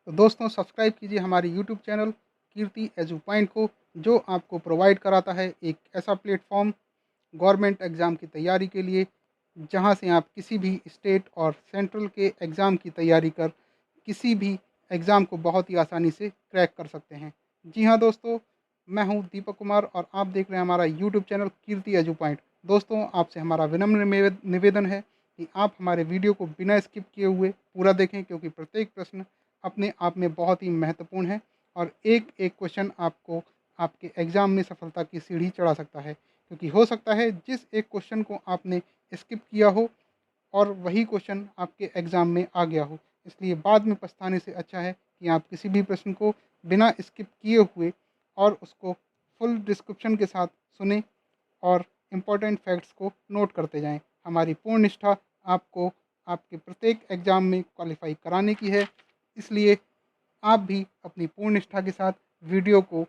तो दोस्तों सब्सक्राइब कीजिए हमारे यूट्यूब चैनल कीर्ति एजू पॉइंट को, जो आपको प्रोवाइड कराता है एक ऐसा प्लेटफॉर्म गवर्नमेंट एग्ज़ाम की तैयारी के लिए, जहां से आप किसी भी स्टेट और सेंट्रल के एग्ज़ाम की तैयारी कर किसी भी एग्ज़ाम को बहुत ही आसानी से क्रैक कर सकते हैं। जी हाँ दोस्तों, मैं हूं दीपक कुमार और आप देख रहे हैं हमारा यूट्यूब चैनल कीर्ति एजू पॉइंट। दोस्तों आपसे हमारा विनम्र निवेदन है कि आप हमारे वीडियो को बिना स्किप किए हुए पूरा देखें, क्योंकि प्रत्येक प्रश्न अपने आप में बहुत ही महत्वपूर्ण है और एक एक क्वेश्चन आपको आपके एग्ज़ाम में सफलता की सीढ़ी चढ़ा सकता है। क्योंकि हो सकता है जिस एक क्वेश्चन को आपने स्किप किया हो और वही क्वेश्चन आपके एग्ज़ाम में आ गया हो, इसलिए बाद में पछताने से अच्छा है कि आप किसी भी प्रश्न को बिना स्किप किए हुए और उसको फुल डिस्क्रिप्शन के साथ सुने और इम्पोर्टेंट फैक्ट्स को नोट करते जाएं। हमारी पूर्ण निष्ठा आपको आपके प्रत्येक एग्ज़ाम में क्वालिफाई कराने की है, इसलिए आप भी अपनी पूर्ण निष्ठा के साथ वीडियो को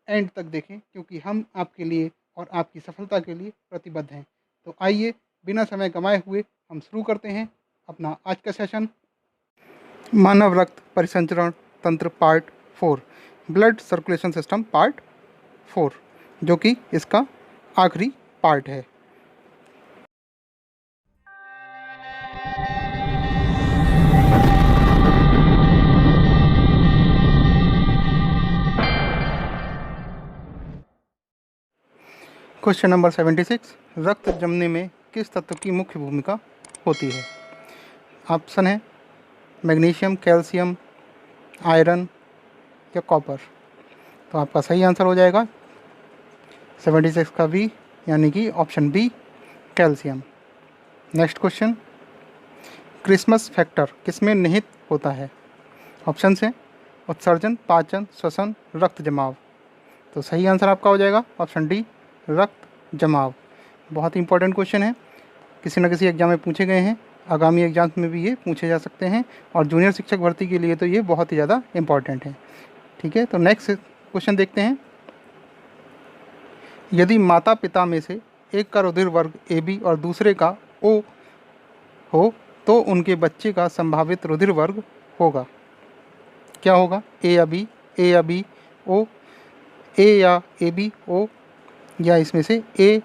एंड तक देखें, क्योंकि हम आपके लिए और आपकी सफलता के लिए प्रतिबद्ध हैं। तो आइए बिना समय गंवाए हुए हम शुरू करते हैं अपना आज का सेशन। मानव रक्त परिसंचरण तंत्र part 4, blood circulation system part 4, जो कि इसका आखिरी पार्ट है। क्वेश्चन नंबर 76, रक्त जमने में किस तत्व की मुख्य भूमिका होती है? ऑप्शन है मैग्नीशियम, कैल्शियम, आयरन या कॉपर। तो आपका सही आंसर हो जाएगा 76 का बी, यानी कि option B calcium. Next question, Christmas factor किसमें निहित होता है? ऑप्शन है उत्सर्जन, पाचन, श्वसन, रक्त जमाव। तो सही आंसर आपका हो जाएगा ऑप्शन डी रक्त जमाव। बहुत ही इंपॉर्टेंट क्वेश्चन है, किसी न किसी एग्जाम में पूछे गए हैं, आगामी एग्जाम्स में भी ये पूछे जा सकते हैं और जूनियर शिक्षक भर्ती के लिए तो ये बहुत ही ज़्यादा इम्पॉर्टेंट है। ठीक है, तो नेक्स्ट क्वेश्चन देखते हैं। यदि माता पिता में से एक का रुधिर वर्ग AB और दूसरे का O हो तो उनके बच्चे का संभावित रुधिर वर्ग होगा, क्या होगा? A या B, A या B O, A या AB O, या इसमें से A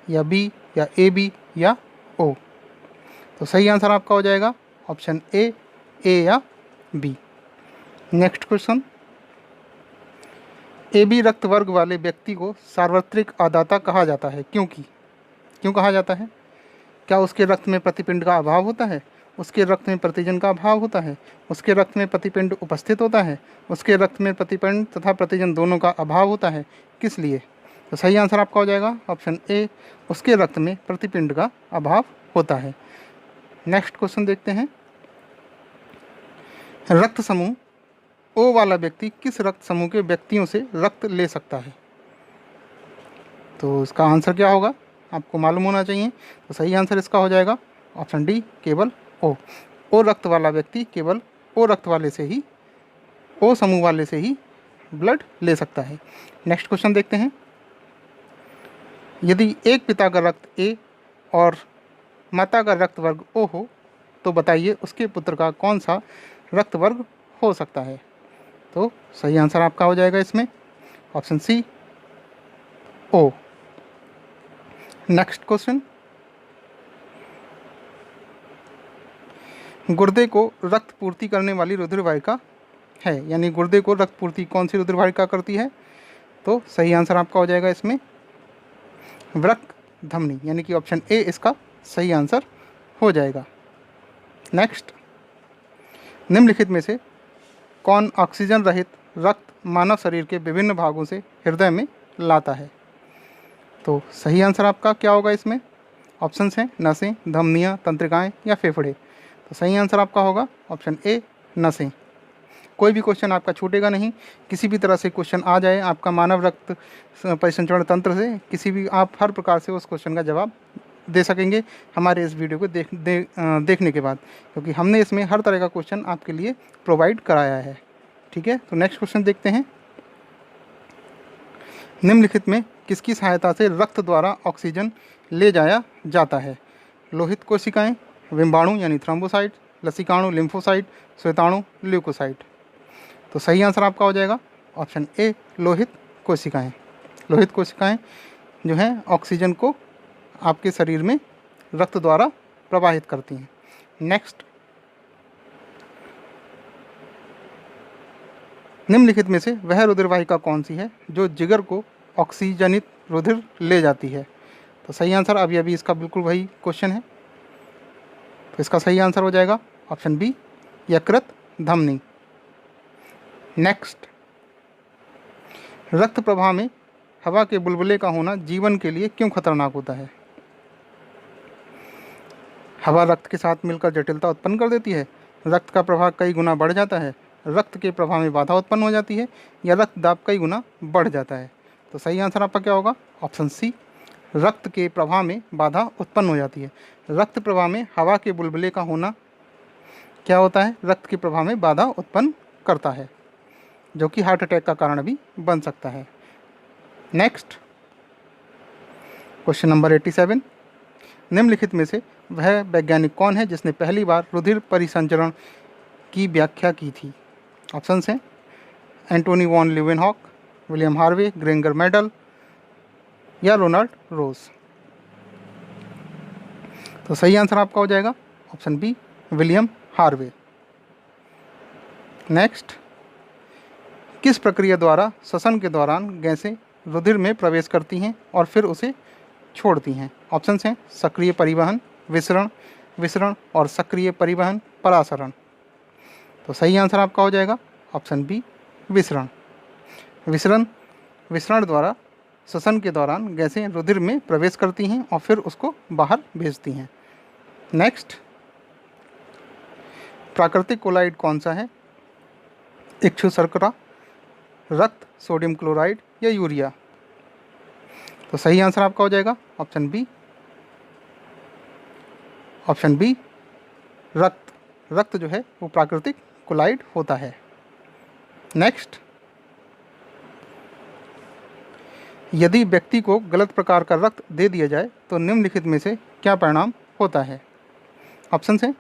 या B या AB या O। तो सही आंसर आपका हो जाएगा ऑप्शन A या B। नेक्स्ट क्वेश्चन, AB रक्त वर्ग वाले व्यक्ति को सार्वत्रिक आदाता कहा जाता है, क्यों कहा जाता है? क्या उसके रक्त में प्रतिपिंड का अभाव होता है, उसके रक्त में प्रतिजन का अभाव होता है, उसके रक्त में प्रतिपिंड उपस्थित होता है, उसके रक्त में प्रतिपिंड तथा प्रतिजन दोनों का अभाव होता है, किस लिए? तो सही आंसर आपका हो जाएगा ऑप्शन ए, उसके रक्त में प्रतिपिंड का अभाव होता है। नेक्स्ट क्वेश्चन देखते हैं। रक्त समूह ओ वाला व्यक्ति किस रक्त समूह के व्यक्तियों से रक्त ले सकता है? तो इसका आंसर क्या होगा आपको मालूम होना चाहिए। तो सही आंसर इसका हो जाएगा ऑप्शन डी केवल ओ रक्त वाला व्यक्ति केवल ओ रक्त वाले से ही, ओ समूह वाले से ही ब्लड ले सकता है। नेक्स्ट क्वेश्चन देखते हैं। यदि एक पिता का रक्त ए और माता का रक्त वर्ग ओ हो तो बताइए उसके पुत्र का कौन सा रक्त वर्ग हो सकता है? तो सही आंसर आपका हो जाएगा इसमें ऑप्शन सी ओ। नेक्स्ट क्वेश्चन, गुर्दे को रक्त पूर्ति करने वाली रुधिर वाहिका है, यानी गुर्दे को रक्त पूर्ति कौन सी रुधिर वाहिका करती है? तो सही आंसर आपका हो जाएगा इसमें वृक्क धमनी, यानी कि ऑप्शन ए इसका सही आंसर हो जाएगा। नेक्स्ट, निम्नलिखित में से कौन ऑक्सीजन रहित रक्त मानव शरीर के विभिन्न भागों से हृदय में लाता है? तो सही आंसर आपका क्या होगा इसमें? ऑप्शंस हैं नसें, धमनियाँ, तंत्रिकाएं या फेफड़े। तो सही आंसर आपका होगा ऑप्शन ए नसें। कोई भी क्वेश्चन आपका छूटेगा नहीं, किसी भी तरह से क्वेश्चन आ जाए आपका मानव रक्त परिसंचरण तंत्र से, किसी भी आप हर प्रकार से उस क्वेश्चन का जवाब दे सकेंगे हमारे इस वीडियो को देखने के बाद, क्योंकि हमने इसमें हर तरह का क्वेश्चन आपके लिए प्रोवाइड कराया है। ठीक है, तो नेक्स्ट क्वेश्चन देखते हैं। निम्नलिखित में किसकी सहायता से रक्त द्वारा ऑक्सीजन ले जाया जाता है? लोहित कोशिकाएं, विम्बाणु यानी थ्रोम्बोसाइट, लसिकाणु लिम्फोसाइट, श्वेताणु ल्यूकोसाइट। तो सही आंसर आपका हो जाएगा ऑप्शन ए, लोहित कोशिकाएं। लोहित कोशिकाएं जो हैं ऑक्सीजन को आपके शरीर में रक्त द्वारा प्रवाहित करती हैं। नेक्स्ट, निम्नलिखित में से वह रुधिर वाहिका कौन सी है जो जिगर को ऑक्सीजनित रुधिर ले जाती है? तो सही आंसर अभी अभी इसका बिल्कुल वही क्वेश्चन है, तो इसका सही आंसर हो जाएगा ऑप्शन बी, यकृत धमनी। नेक्स्ट, रक्त प्रवाह में हवा के बुलबुले का होना जीवन के लिए क्यों खतरनाक होता है? हवा रक्त के साथ मिलकर जटिलता उत्पन्न कर देती है, रक्त का प्रवाह कई गुना बढ़ जाता है, रक्त के प्रवाह में बाधा उत्पन्न हो जाती है, या रक्त दाब कई गुना बढ़ जाता है? तो सही आंसर आपका क्या होगा? ऑप्शन सी, रक्त के प्रवाह में बाधा उत्पन्न हो जाती है। रक्त प्रवाह में हवा के बुलबुले का होना क्या होता है? रक्त के प्रवाह में बाधा उत्पन्न करता है, जो कि हार्ट अटैक का कारण भी बन सकता है। नेक्स्ट, क्वेश्चन नंबर 87, निम्नलिखित में से वह वैज्ञानिक कौन है जिसने पहली बार रुधिर परिसंचरण की व्याख्या की थी? ऑप्शंस हैं Antonie van Leeuwenhoek, William Harvey, Gregor Mendel या रोनाल्ड रोज। तो सही आंसर आपका हो जाएगा option B, William Harvey. Next, किस प्रक्रिया द्वारा श्वसन के दौरान गैसें रुधिर में प्रवेश करती हैं और फिर उसे छोड़ती हैं? ऑप्शंस हैं सक्रिय परिवहन, विसरण, विसरण और सक्रिय परिवहन, परासरण। तो सही आंसर आपका हो जाएगा ऑप्शन बी, विसरण। विसरण द्वारा श्वसन के दौरान गैसें रुधिर में प्रवेश करती हैं और फिर उसको बाहर भेजती हैं। नेक्स्ट, प्राकृतिक कोलाइड कौन सा है? इक्षु शर्करा, रक्त, सोडियम क्लोराइड या यूरिया? तो सही आंसर आपका हो जाएगा ऑप्शन बी, रक्त। रक्त जो है वो प्राकृतिक कोलाइड होता है। नेक्स्ट, यदि व्यक्ति को गलत प्रकार का रक्त दे दिया जाए तो निम्नलिखित में से क्या परिणाम होता है? ऑप्शन हैं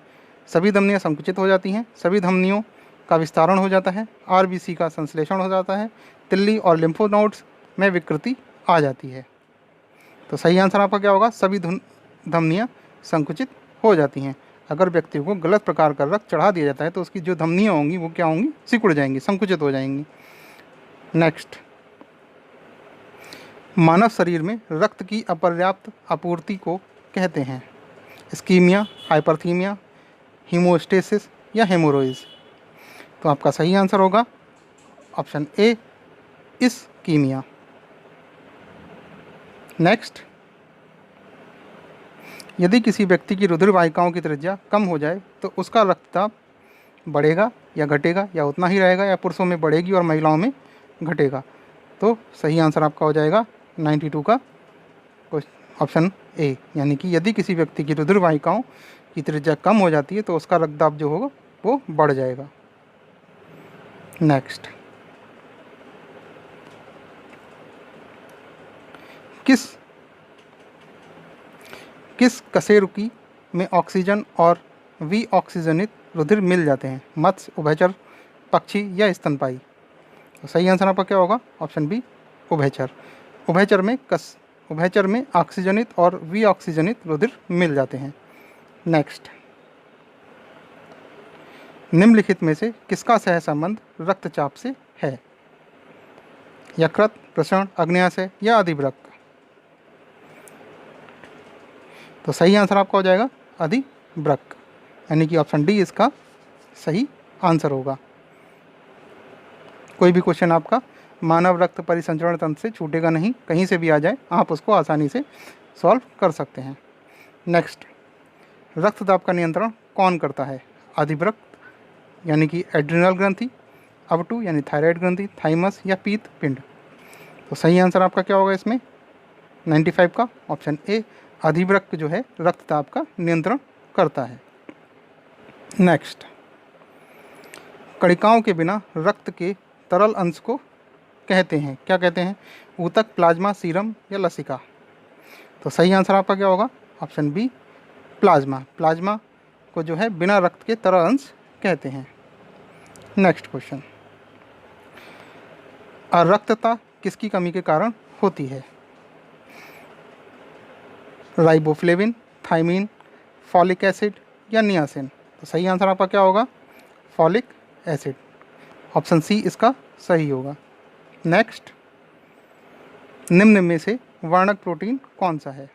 सभी धमनियाँ संकुचित हो जाती हैं, सभी धमनियों का विस्तारण हो जाता है, आरबीसी का संश्लेषण हो जाता है, तिल्ली और लिम्फोनोड्स में विकृति आ जाती है। तो सही आंसर आपका क्या होगा? सभी धमनियाँ संकुचित हो जाती हैं। अगर व्यक्ति को गलत प्रकार का रक्त चढ़ा दिया जाता है तो उसकी जो धमनियाँ होंगी वो क्या होंगी? सिकुड़ जाएंगी, संकुचित हो जाएंगी। नेक्स्ट, मानव शरीर में रक्त की अपर्याप्त आपूर्ति को कहते हैं इस्कीमिया, हाइपरथीमिया, हीमोस्टेसिस या हेमोरोइज? तो आपका सही आंसर होगा ऑप्शन ए, इस्कीमिया। नेक्स्ट, यदि किसी व्यक्ति की रुधिर वाहिकाओं की त्रिज्या कम हो जाए तो उसका रक्तचाप बढ़ेगा या घटेगा या उतना ही रहेगा, या पुरुषों में बढ़ेगी और महिलाओं में घटेगा? तो सही आंसर आपका हो जाएगा 92 का ऑप्शन ए, यानी कि यदि किसी व्यक्ति की रुधिर वाहिकाओं की त्रिज्या कम हो जाती है तो उसका रक्तदाब जो होगा वो बढ़ जाएगा। नेक्स्ट, किस कशेरुकी में ऑक्सीजन और वी ऑक्सीजनित रुधिर मिल जाते हैं? मत्स्य, उभयचर, पक्षी या स्तनपायी? तो सही आंसर आपका क्या होगा? ऑप्शन बी, उभयचर। उभयचर में ऑक्सीजनित और वी ऑक्सीजनित रुधिर मिल जाते हैं। नेक्स्ट, निम्नलिखित में से किसका सहसंबंध रक्तचाप से है? यकृत, प्रसरण, अग्न्याशय या अधिवृक्क? तो सही आंसर आपका हो जाएगा अधिवृक्क, यानी कि ऑप्शन डी इसका सही आंसर होगा। कोई भी क्वेश्चन आपका मानव रक्त परिसंचरण तंत्र से छूटेगा नहीं, कहीं से भी आ जाए आप उसको आसानी से सॉल्व कर सकते हैं। नेक्स्ट, रक्तदाब का नियंत्रण कौन करता है? अधिवृक्क यानी कि एड्रिनल ग्रंथि, अवटु यानी थायराइड ग्रंथि, थाइमस या पीत पिंड? तो सही आंसर आपका क्या होगा इसमें? 95 का ऑप्शन ए, अधिवृक्क जो है रक्तदाब का नियंत्रण करता है। नेक्स्ट, कणिकाओं के बिना रक्त के तरल अंश को कहते हैं, क्या कहते हैं? ऊतक, प्लाज्मा, सीरम या लसिका? तो सही आंसर आपका क्या होगा? Option B, plasma. प्लाज्मा को जो है बिना रक्त के तरल अंश कहते हैं। नेक्स्ट क्वेश्चन, अरक्तता किसकी कमी के कारण होती है? राइबोफ्लेविन, थायमीन, फॉलिक एसिड या नियासिन? तो सही आंसर आपका क्या होगा? Folic acid. ऑप्शन सी इसका सही होगा। नेक्स्ट, निम्न में से वर्णक प्रोटीन कौन सा है?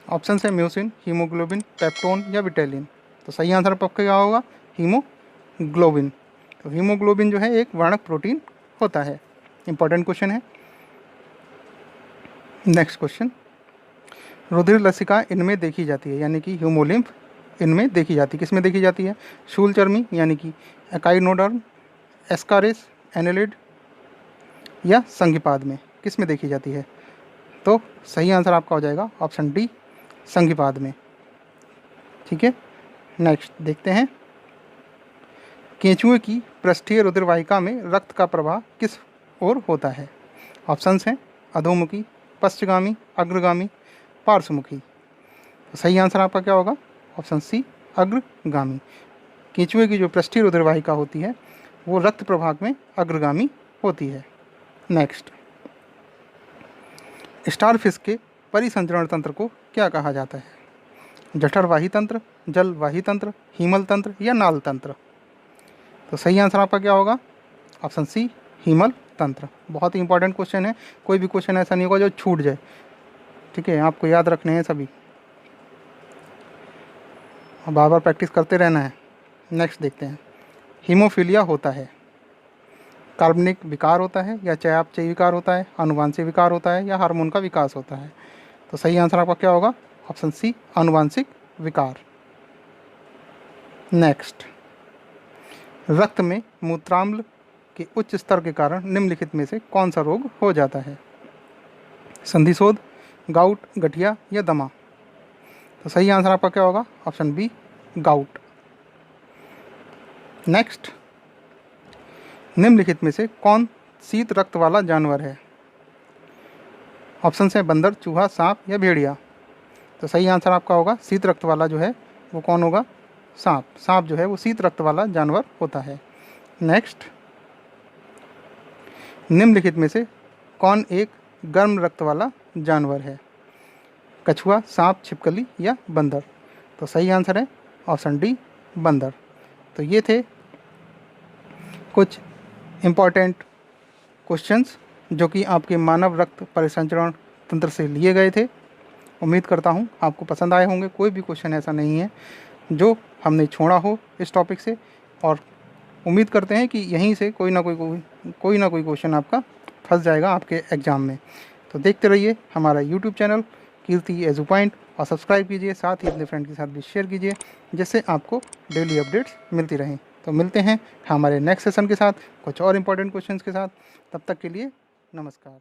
ऑप्शन है म्यूसिन, हीमोग्लोबिन, पेप्टोन या विटेलिन? तो सही आंसर आपका क्या होगा? हीमोग्लोबिन। तो हीमोग्लोबिन जो है एक वर्णक प्रोटीन होता है। इंपॉर्टेंट क्वेश्चन है। नेक्स्ट क्वेश्चन, रुधिर लसिका इनमें देखी जाती है, यानी कि ह्यूमोलिम्फ इनमें देखी जाती है। किसमें देखी जाती है? शूलचर्मी यानी कि एकाइनोडर्म, एस्कारिस, एनेलिड या संधिपाद में? किस में देखी जाती है? तो सही आंसर आपका हो जाएगा ऑप्शन डी, संधिपाद में। ठीक है, नेक्स्ट देखते हैं, केंचुए की पृष्ठीय रुधिर वाहिका में रक्त का प्रवाह किस ओर होता है? ऑप्शंस हैं अधोमुखी, पश्चगामी, अग्रगामी, पार्श्वमुखी। तो सही आंसर आपका क्या होगा? ऑप्शन सी, अग्रगामी। केंचुए की जो पृष्ठीय रुधिर वाहिका होती है वो रक्त प्रवाह में अग्रगामी होती है। नेक्स्ट, स्टारफिश के परिसंचरण तंत्र को क्या कहा जाता है? जठरवाही तंत्र, जलवाही तंत्र, हीमल तंत्र या नाल तंत्र? तो सही आंसर आपका क्या होगा? ऑप्शन सी, हीमल तंत्र। बहुत ही इंपॉर्टेंट क्वेश्चन है, कोई भी क्वेश्चन ऐसा नहीं होगा जो छूट जाए। ठीक है, आपको याद रखने हैं सभी, बार बार प्रैक्टिस करते रहना है। नेक्स्ट देखते हैं, हीमोफीलिया होता है कार्बनिक विकार होता है या चयापचयी विकार होता है, आनुवांशिक विकार होता है या हार्मोन का विकास होता है? तो सही आंसर आपका क्या होगा? ऑप्शन सी, आनुवांशिक विकार। नेक्स्ट, रक्त में मूत्राम्ल के उच्च स्तर के कारण निम्नलिखित में से कौन सा रोग हो जाता है? संधिशोथ, गाउट, गठिया या दमा? तो सही आंसर आपका क्या होगा? Option B, gout. नेक्स्ट, निम्नलिखित में से कौन शीत रक्त वाला जानवर है? ऑप्शन है बंदर, चूहा, सांप या भेड़िया? तो सही आंसर आपका होगा शीत रक्त वाला जो है वो कौन होगा? सांप। सांप जो है वो शीत रक्त वाला जानवर होता है। नेक्स्ट, निम्नलिखित में से कौन एक गर्म रक्त वाला जानवर है? कछुआ, सांप, छिपकली या बंदर? तो सही आंसर है ऑप्शन डी, बंदर। तो ये थे कुछ इम्पॉर्टेंट क्वेश्चंस जो कि आपके मानव रक्त परिसंचरण तंत्र से लिए गए थे। उम्मीद करता हूँ आपको पसंद आए होंगे। कोई भी क्वेश्चन ऐसा नहीं है जो हमने छोड़ा हो इस टॉपिक से, और उम्मीद करते हैं कि यहीं से कोई ना कोई क्वेश्चन आपका फंस जाएगा आपके एग्ज़ाम में। तो देखते रहिए हमारा यूट्यूब चैनल कीर्ति एजू पॉइंट और सब्सक्राइब कीजिए, साथ ही अपने फ्रेंड के साथ भी शेयर कीजिए, जिससे आपको डेली अपडेट्स मिलती रहें। तो मिलते हैं हमारे नेक्स्ट सेशन के साथ कुछ और इम्पोर्टेंट क्वेश्चंस के साथ। तब तक के लिए नमस्कार।